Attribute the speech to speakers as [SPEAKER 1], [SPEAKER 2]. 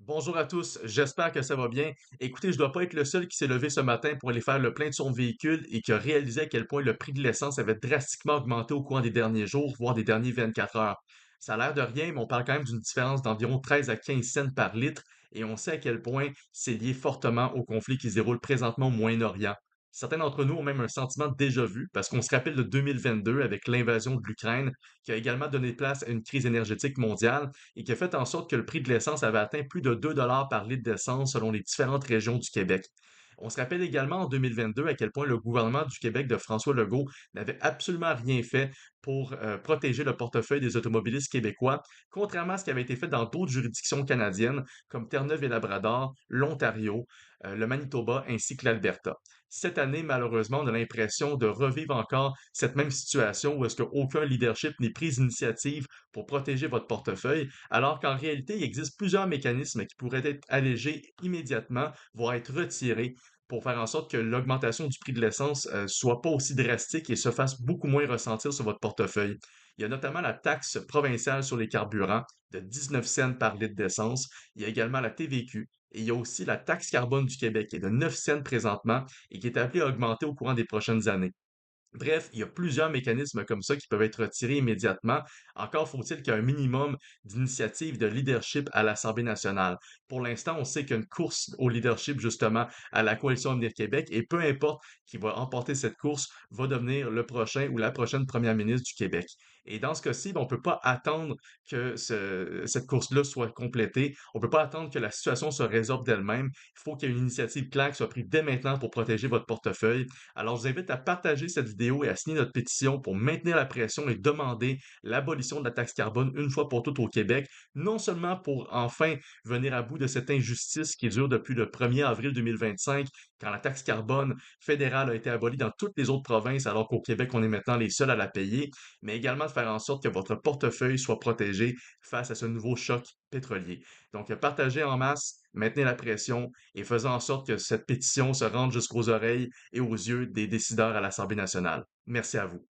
[SPEAKER 1] Bonjour à tous, j'espère que ça va bien. Écoutez, je dois pas être le seul qui s'est levé ce matin pour aller faire le plein de son véhicule et qui a réalisé à quel point le prix de l'essence avait drastiquement augmenté au cours des derniers jours, voire des derniers 24 heures. Ça a l'air de rien, mais on parle quand même d'une différence d'environ 13 à 15 cents par litre et on sait à quel point c'est lié fortement au conflit qui se déroule présentement au Moyen-Orient. Certains d'entre nous ont même un sentiment de déjà-vu parce qu'on se rappelle de 2022 avec l'invasion de l'Ukraine qui a également donné place à une crise énergétique mondiale et qui a fait en sorte que le prix de l'essence avait atteint plus de 2 $ par litre d'essence selon les différentes régions du Québec. On se rappelle également en 2022 à quel point le gouvernement du Québec de François Legault n'avait absolument rien fait pour protéger le portefeuille des automobilistes québécois, contrairement à ce qui avait été fait dans d'autres juridictions canadiennes comme Terre-Neuve et Labrador, l'Ontario, le Manitoba ainsi que l'Alberta. Cette année, malheureusement, on a l'impression de revivre encore cette même situation où est-ce qu'aucun leadership n'est pris d'initiative pour protéger votre portefeuille, alors qu'en réalité, il existe plusieurs mécanismes qui pourraient être allégés immédiatement, voire être retirés pour faire en sorte que l'augmentation du prix de l'essence soit pas aussi drastique et se fasse beaucoup moins ressentir sur votre portefeuille. Il y a notamment la taxe provinciale sur les carburants de 19 cents par litre d'essence. Il y a également la TVQ. Et il y a aussi la taxe carbone du Québec qui est de 9 cents présentement et qui est appelée à augmenter au courant des prochaines années. Bref, il y a plusieurs mécanismes comme ça qui peuvent être retirés immédiatement. Encore faut-il qu'il y ait un minimum d'initiative de leadership à l'Assemblée nationale. Pour l'instant, on sait qu'il y a une course au leadership justement à la Coalition Avenir Québec et peu importe qui va emporter cette course va devenir le prochain ou la prochaine première ministre du Québec. Et dans ce cas-ci, ben, on ne peut pas attendre que cette course-là soit complétée. On ne peut pas attendre que la situation se résorbe d'elle-même. Il faut qu'il y ait une initiative claire qui soit prise dès maintenant pour protéger votre portefeuille. Alors, je vous invite à partager cette vidéo et à signer notre pétition pour maintenir la pression et demander l'abolition de la taxe carbone une fois pour toutes au Québec, non seulement pour enfin venir à bout de cette injustice qui dure depuis le 1er avril 2025, quand la taxe carbone fédérale a été abolie dans toutes les autres provinces, alors qu'au Québec, on est maintenant les seuls à la payer, mais également de faire en sorte que votre portefeuille soit protégé face à ce nouveau choc pétrolier. Donc, partagez en masse, maintenez la pression et faisons en sorte que cette pétition se rende jusqu'aux oreilles et aux yeux des décideurs à l'Assemblée nationale. Merci à vous.